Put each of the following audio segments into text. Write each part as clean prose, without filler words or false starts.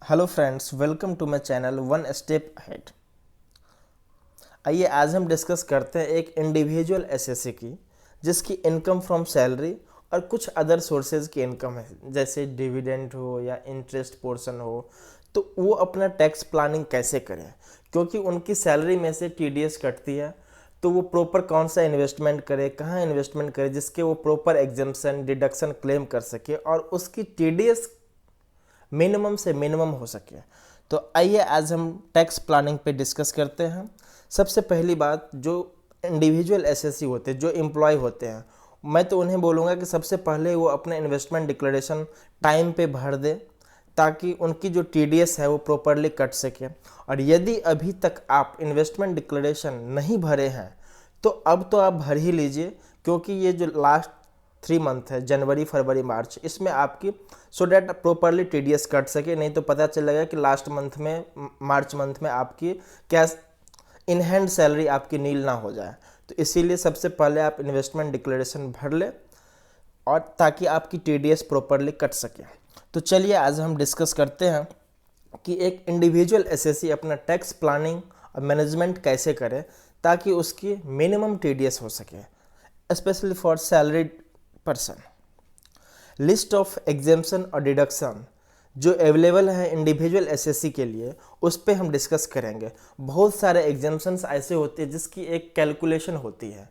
Hello friends, welcome to my channel one step ahead. आइए आज हम डिस्कस करते हैं एक इंडिविजुअल एसएससी की जिसकी इनकम फ्रॉम सैलरी और कुछ अदर सोर्सेज की इनकम है, जैसे डिविडेंड हो या इंटरेस्ट पोर्शन हो। तो वो अपना टैक्स प्लानिंग कैसे करें, क्योंकि उनकी सैलरी में से टीडीएस कटती है। तो वो प्रॉपर कौन सा इन्वेस्टमेंट करे, कहाँ इन्वेस्टमेंट करे जिसके वो प्रॉपर एग्जम्पशन डिडक्शन क्लेम कर सके और उसकी टीडीएस मिनिमम से मिनिमम हो सके। तो आइए आज हम टैक्स प्लानिंग पे डिस्कस करते हैं। सबसे पहली बात, जो इंडिविजुअल एसएससी होते हैं, जो एम्प्लॉय होते हैं, मैं तो उन्हें बोलूँगा कि सबसे पहले वो अपना इन्वेस्टमेंट डिक्लेरेशन टाइम पे भर दे, ताकि उनकी जो टीडीएस है वो प्रॉपरली कट सके। और यदि अभी तक आप इन्वेस्टमेंट डिक्लेरेशन नहीं भरे हैं तो अब तो आप भर ही लीजिए, क्योंकि ये जो लास्ट 3 मंथ है, जनवरी फरवरी मार्च, इसमें आपकी so that properly TDS cut सके। नहीं तो पता चलेगा कि लास्ट मंथ में, मार्च मंथ में आपकी क्या इन हैंड सैलरी आपकी नील ना हो जाए। तो इसीलिए सबसे पहले आप इन्वेस्टमेंट डिक्लेरेशन भर लें और ताकि आपकी टीडीएस प्रॉपरली कट सके। तो चलिए आज हम डिस्कस करते हैं कि एक इंडिविजुअल एसएससी अपना टैक्स प्लानिंग और मैनेजमेंट कैसे करे ताकि उसकी मिनिमम टीडीएस हो सके, specially for salaried person. List of exemption और डिडक्शन जो अवेलेबल है इंडिविजुअल एसएससी के लिए, उस पर हम डिस्कस करेंगे। बहुत सारे एग्जेम्पशंस ऐसे होते हैं जिसकी एक कैलकुलेशन होती है,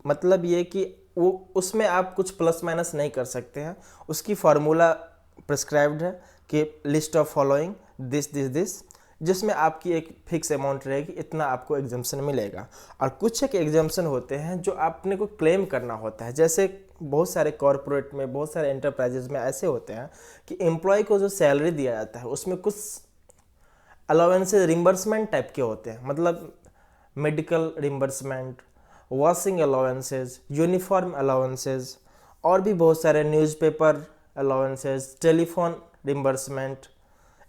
मतलब ये कि वो उसमें आप कुछ प्लस माइनस नहीं कर सकते हैं। उसकी फार्मूला प्रिस्क्राइब्ड है कि list of following this this this, जिसमें आपकी एक फिक्स अमाउंट रहेगी, इतना आपको एग्जाम्पशन मिलेगा। और कुछ एक एग्जाम्पशन होते हैं जो आपने को क्लेम करना होता है, जैसे बहुत सारे कॉरपोरेट में, बहुत सारे एंटरप्राइजेज में ऐसे होते हैं कि एम्प्लॉय को जो सैलरी दिया जाता है उसमें कुछ अलाउंसेज रिम्बर्समेंट टाइप के होते हैं, मतलब medical reimbursement, washing allowances, uniform allowances और भी बहुत सारे newspaper allowances, telephone reimbursement,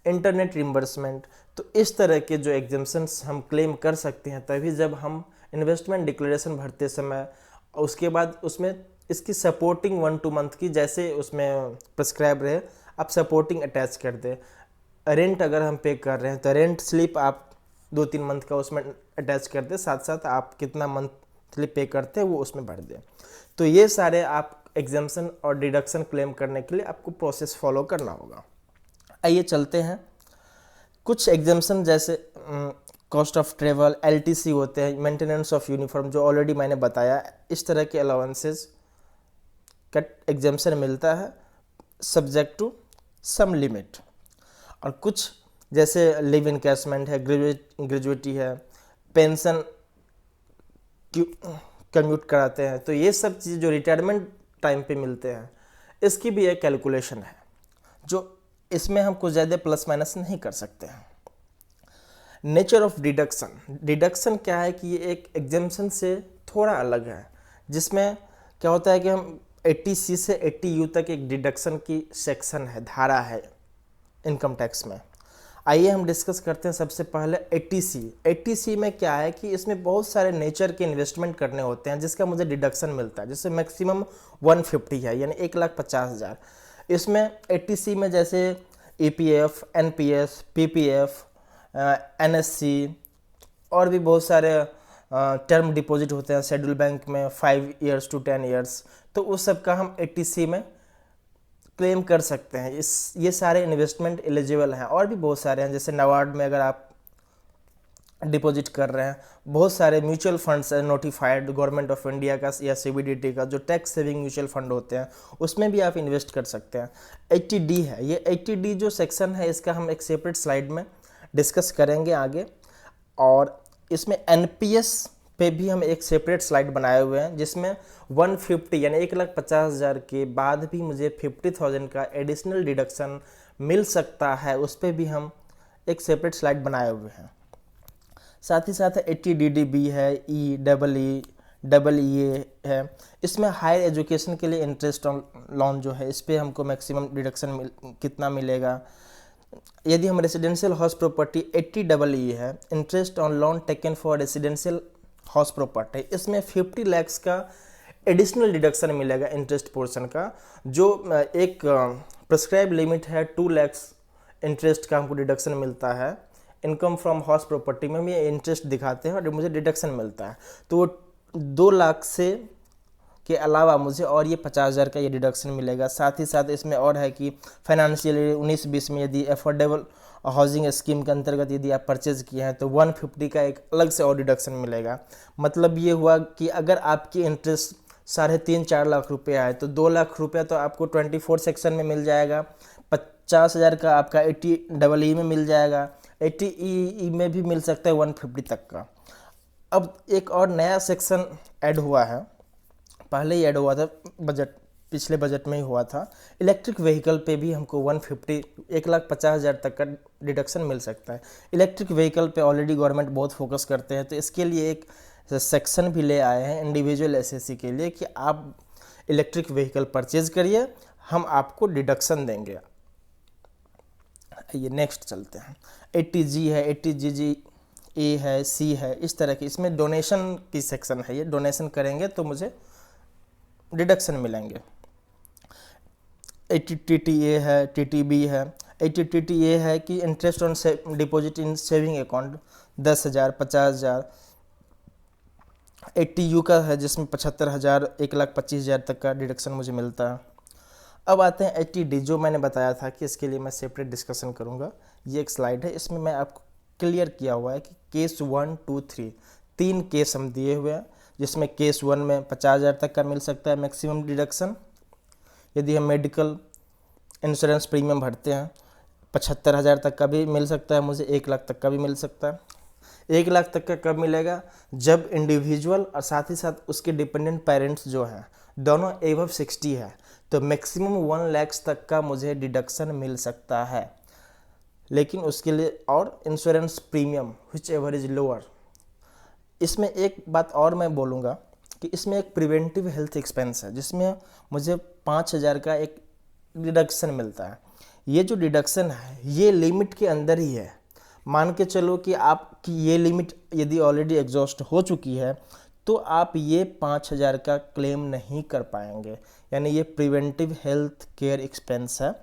internet reimbursement. तो इस तरह के जो एग्जाम्पशंस हम क्लेम कर सकते हैं तभी जब हम इन्वेस्टमेंट डिक्लेरेशन भरते समय, उसके बाद उसमें इसकी सपोर्टिंग 1-2 मंथ की, जैसे उसमें प्रिस्क्राइब रहे, आप सपोर्टिंग अटैच कर दे। रेंट अगर हम पे कर रहे हैं तो रेंट स्लिप आप 2-3 मंथ का उसमें अटैच कर दे, साथ साथ आप कितना मंथली पे करते हैं वो उसमें भर दे। तो ये सारे आप एग्जाम्पशन और डिडक्शन क्लेम करने के लिए आपको प्रोसेस फॉलो करना होगा। आइए चलते हैं। कुछ एग्जाम्पशन जैसे कॉस्ट ऑफ ट्रेवल, एलटीसी होते हैं, मेंटेनेंस ऑफ यूनिफॉर्म, जो ऑलरेडी मैंने बताया। इस तरह के अलाउंसेस का एग्जाम्पशन मिलता है सब्जेक्ट टू सम लिमिट। और कुछ जैसे लिव इनकैशमेंट है, ग्रेजुएटी है, पेंशन कम्यूट कराते हैं, तो ये सब चीज़ जो रिटायरमेंट टाइम पे मिलते हैं, इसकी भी एक कैलकुलेशन है, जो इसमें हम कुछ ज़्यादा प्लस माइनस नहीं कर सकते हैं। नेचर ऑफ डिडक्शन, डिडक्शन क्या है कि ये एक एग्जाम्पशन से थोड़ा अलग है, जिसमें क्या होता है कि हम 80C से 80U तक एक डिडक्शन की सेक्शन है, धारा है इनकम टैक्स में। आइए हम डिस्कस करते हैं सबसे पहले 80C। 80C में क्या है कि इसमें बहुत सारे नेचर के इन्वेस्टमेंट करने होते हैं जिसका मुझे डिडक्शन मिलता है, जिससे मैक्सिमम 150 है, यानी 1,50,000। इसमें 80C में जैसे EPF, NPS, PPF, NSC और भी बहुत सारे टर्म डिपॉजिट होते हैं शेड्यूल बैंक में 5 years to 10 years। तो उस सब का हम 80C में क्लेम कर सकते हैं। ये सारे इन्वेस्टमेंट एलिजिबल हैं। और भी बहुत सारे हैं, जैसे नबार्ड में अगर आप डिपॉजिट कर रहे हैं, बहुत सारे म्यूचुअल फंड्स हैं नोटिफाइड गवर्नमेंट ऑफ इंडिया का या CBDT का, जो टैक्स सेविंग म्यूचुअल फंड होते हैं, उसमें भी आप इन्वेस्ट कर सकते हैं। 80D है, ये 80D जो सेक्शन है इसका हम एक सेपरेट स्लाइड में डिस्कस करेंगे आगे। और इसमें NPS पे भी हम एक सेपरेट स्लाइड बनाए हुए हैं, जिसमें 150 यानी 1,50,000 के बाद भी मुझे 50,000 का एडिशनल डिडक्शन मिल सकता है, उस पर भी हम एक सेपरेट स्लाइड बनाए हुए हैं। साथ ही साथ 80DD भी है, EEE है। इसमें हायर एजुकेशन के लिए इंटरेस्ट ऑन लोन जो है, इस पर हमको मैक्सिमम डिडक्शन कितना मिलेगा। यदि हम रेजिडेंशियल हाउस प्रॉपर्टी 80EE है, interest on loan taken for residential house property, इसमें 50 lakhs का एडिशनल डिडक्शन मिलेगा इंटरेस्ट पोर्शन का, जो एक प्रिस्क्राइब लिमिट है 2 lakhs इंटरेस्ट का हमको डिडक्शन मिलता है, इनकम फ्रॉम हाउस प्रॉपर्टी में भी इंटरेस्ट दिखाते हैं और मुझे डिडक्शन मिलता है, तो वो 2 लाख से के अलावा मुझे और ये 50,000 का ये डिडक्शन मिलेगा। साथ ही साथ इसमें और है कि फाइनेंशियल 19-20 में यदि अफोर्डेबल हाउसिंग स्कीम के अंतर्गत यदि आप परचेज किए हैं तो 150 का एक अलग से और डिडक्शन मिलेगा। मतलब ये हुआ कि अगर आपकी इंटरेस्ट 3.5-4 लाख रुपये आए तो 2 लाख रुपया तो आपको 24 सेक्शन में मिल जाएगा, 50,000 का आपका 80EE में मिल जाएगा, 80EE में भी मिल सकता है 150 तक का। अब एक और नया सेक्शन ऐड हुआ है, पहले ही ऐड हुआ था पिछले बजट में ही हुआ था, इलेक्ट्रिक व्हीकल पे भी हमको 1,50,000 तक का डिडक्शन मिल सकता है। इलेक्ट्रिक व्हीकल पे ऑलरेडी गवर्नमेंट बहुत फोकस करते हैं, तो इसके लिए एक सेक्शन भी ले आए हैं इंडिविजुअल एसएससी के लिए कि आप इलेक्ट्रिक व्हीकल परचेज करिए, हम आपको डिडक्शन देंगे। ये नेक्स्ट चलते हैं, 80G है, 80GG ए है, सी है, इस तरह की इसमें डोनेशन की सेक्शन है। ये डोनेशन करेंगे तो मुझे डिडक्शन मिलेंगे। 80TTA है, TTB है। 80TTA है कि interest on deposit in saving account 10,000, 50,000। 80U का है जिसमें 75,000, 1,25,000 तक का डिडक्शन मुझे मिलता है। अब आते हैं 80D, जो मैंने बताया था कि इसके लिए मैं सेपरेट डिस्कशन करूंगा। ये एक स्लाइड है, इसमें मैं आपको क्लियर किया हुआ है कि केस 1, 2, 3 3 केस हम दिए हुए हैं, जिसमें केस 1 में 50,000 तक का मिल सकता है मैक्सिमम डिडक्शन। यदि हम मेडिकल इंश्योरेंस प्रीमियम भरते हैं 75,000 तक का भी मिल सकता है मुझे, 1 लाख तक का भी मिल सकता है। 1 लाख तक का कब मिलेगा? जब इंडिविजुअल और साथ ही साथ उसके डिपेंडेंट पेरेंट्स जो हैं दोनों एबव 60 है, तो मैक्सिमम 1 लाख तक का मुझे डिडक्शन मिल सकता है। लेकिन उसके लिए और insurance premium which ever is lower. इसमें एक बात और मैं बोलूँगा कि इसमें एक प्रिवेंटिव हेल्थ एक्सपेंस है जिसमें मुझे 5,000 का एक डिडक्शन मिलता है। ये जो डिडक्शन है ये लिमिट के अंदर ही है। मान के चलो कि आपकी ये लिमिट यदि ऑलरेडी एग्जॉस्ट हो चुकी है तो आप ये 5,000 का क्लेम नहीं कर पाएंगे, यानी ये प्रिवेंटिव हेल्थ केयर एक्सपेंस है,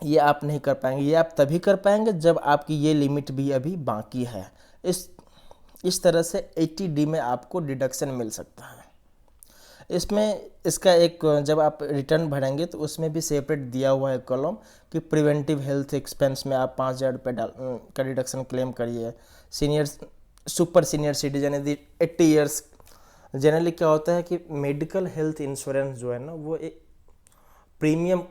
ये आप नहीं कर पाएंगे। ये आप तभी कर पाएंगे जब आपकी ये लिमिट भी अभी बाकी है। इस तरह से 80D में आपको डिडक्शन मिल सकता है। इसमें इसका एक जब आप रिटर्न भरेंगे तो उसमें भी सेपरेट दिया हुआ है कॉलम कि प्रिवेंटिव हेल्थ एक्सपेंस में आप 5,000 रुपये का डिडक्शन क्लेम करिए। सुपर सीनियर सिटीजन यदि 80 ईयर्स, जनरली क्या होता है कि मेडिकल हेल्थ इंश्योरेंस जो है ना वो एक प्रीमियम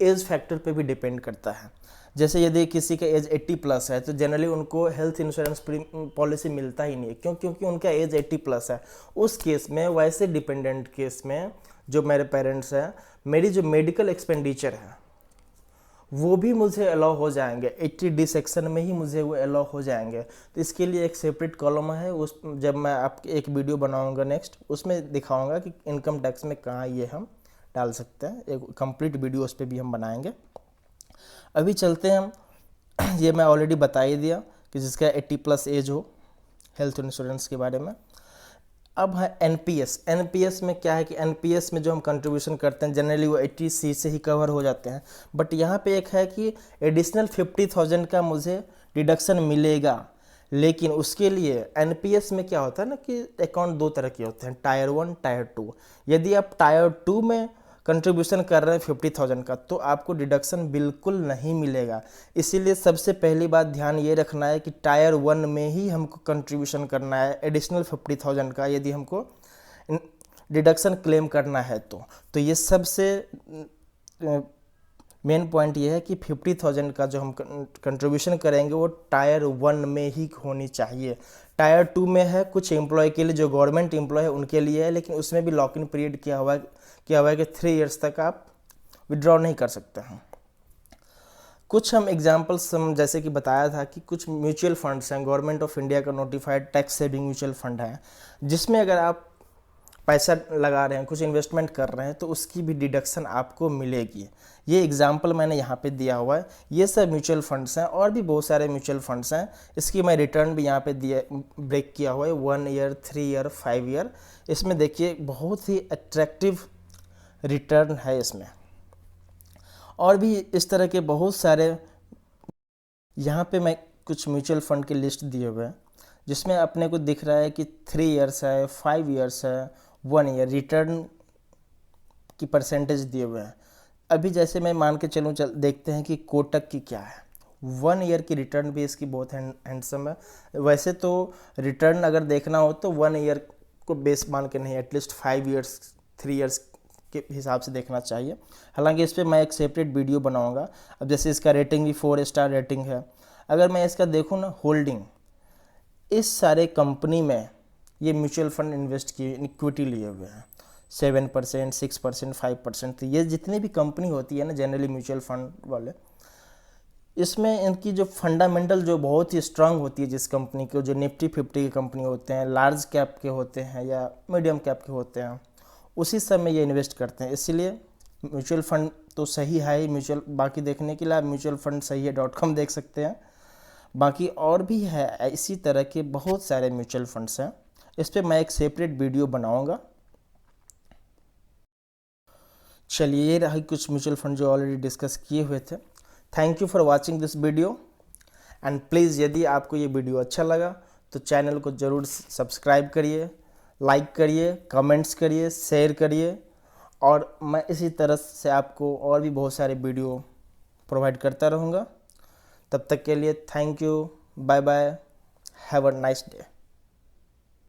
एज फैक्टर पे भी डिपेंड करता है। जैसे यदि किसी का एज 80+ है तो जनरली उनको हेल्थ इंश्योरेंस पॉलिसी मिलता ही नहीं है, क्योंकि उनका एज 80+ है। उस केस में, वैसे डिपेंडेंट केस में जो मेरे पेरेंट्स हैं, मेरी जो मेडिकल एक्सपेंडिचर है वो भी मुझे अलाउ हो जाएंगे, 80D सेक्शन में ही मुझे वो अलाउ हो जाएंगे। तो इसके लिए एक सेपरेट कॉलम है, उस जब मैं आपके एक वीडियो बनाऊंगा नेक्स्ट, उसमें दिखाऊंगा कि इनकम टैक्स में कहाँ ये हम डाल सकते हैं। एक कंप्लीट वीडियो उस पर भी हम बनाएंगे। अभी चलते हैं हम ये मैं ऑलरेडी बता ही दिया कि जिसका 80+ एज हो हेल्थ इंश्योरेंस के बारे में। अब है एनपीएस में क्या है कि एनपीएस में जो हम कंट्रीब्यूशन करते हैं जनरली वो 80C से ही कवर हो जाते हैं, बट यहाँ पे एक है कि एडिशनल 50,000 का मुझे डिडक्शन मिलेगा। लेकिन उसके लिए एनपीएस में क्या होता है ना कि अकाउंट 2 तरह के होते हैं, टायर 1, टायर 2। यदि आप टायर 2 में कंट्रीब्यूशन कर रहे हैं 50,000 का तो आपको डिडक्शन बिल्कुल नहीं मिलेगा। इसीलिए सबसे पहली बात ध्यान ये रखना है कि टायर 1 में ही हमको कंट्रीब्यूशन करना है एडिशनल 50,000 का, यदि हमको डिडक्शन क्लेम करना है तो ये सबसे मेन पॉइंट ये है कि 50,000 का जो हम कंट्रीब्यूशन करेंगे वो टायर 1 में ही होनी चाहिए। टायर 2 में है कुछ एम्प्लॉय के लिए, जो गवर्नमेंट एम्प्लॉय है उनके लिए है, लेकिन उसमें भी लॉक इन पीरियड किया हुआ है कि 3 इयर्स तक आप विड्रॉ नहीं कर सकते हैं। कुछ हम एग्जांपल्स जैसे कि बताया था कि कुछ म्यूचुअल फंड्स हैं, गवर्नमेंट ऑफ इंडिया का notified tax saving mutual fund है, जिसमें अगर आप पैसा लगा रहे हैं, कुछ इन्वेस्टमेंट कर रहे हैं तो उसकी भी डिडक्शन आपको मिलेगी। ये एग्जाम्पल मैंने यहाँ पे दिया हुआ है। ये सब म्यूचुअल फंड्स हैं और भी बहुत सारे म्यूचुअल फंड्स हैं। इसकी मैं रिटर्न भी यहाँ पे दिया, ब्रेक किया हुआ है, 1 ईयर, 3 ईयर, 5 ईयर। इसमें देखिए बहुत ही अट्रैक्टिव रिटर्न है इसमें। और भी इस तरह के बहुत सारे, यहाँ पे मैं कुछ म्यूचुअल फंड के लिस्ट दिए हुए हैं जिसमें अपने को दिख रहा है कि 3 ईयर्स है, 5 ईयर्स है, 1 ईयर रिटर्न की परसेंटेज दिए हुए हैं। अभी जैसे मैं मान के चलूँ, देखते हैं कि कोटक की क्या है। 1 ईयर की रिटर्न भी इसकी बहुत हैंडसम है। वैसे तो रिटर्न अगर देखना हो तो 1 ईयर को बेस मान के नहीं, एटलीस्ट 5 ईयर्स, 3 ईयर्स के हिसाब से देखना चाहिए। हालांकि इस पर मैं एक सेपरेट वीडियो बनाऊंगा। अब जैसे इसका रेटिंग भी 4 स्टार रेटिंग है। अगर मैं इसका देखूँ ना, होल्डिंग, इस सारे कंपनी में ये म्यूचुअल फंड इन्वेस्ट किए, इक्विटी लिए हुए हैं 7%, 6%, 5%। तो ये जितनी भी कंपनी होती है ना जनरली म्यूचुअल फंड वाले, इसमें इनकी जो फंडामेंटल जो बहुत ही स्ट्रांग होती है, जिस कंपनी के, जो निफ्टी 50 की कंपनी होते हैं, लार्ज कैप के होते हैं या मीडियम कैप के होते हैं, उसी समय ये इन्वेस्ट करते हैं। इसीलिए म्यूचुअल फंड तो सही है ही। म्यूचुअल बाकी देखने के लिए आप म्यूचुअल फंड सही है .com देख सकते हैं। बाकी और भी है इसी तरह के बहुत सारे म्यूचुअल फंड्स हैं। इस पर मैं एक सेपरेट वीडियो बनाऊंगा। चलिए, ये रही कुछ म्यूचुअल फंड जो ऑलरेडी डिस्कस किए हुए थे। Thank you for watching this video and please, यदि आपको ये वीडियो अच्छा लगा तो चैनल को ज़रूर सब्सक्राइब करिए, लाइक करिए, कमेंट्स करिए, शेयर करिए। और मैं इसी तरह से आपको और भी बहुत सारे वीडियो प्रोवाइड करता रहूँगा। तब तक के लिए thank you, bye bye, have a nice day.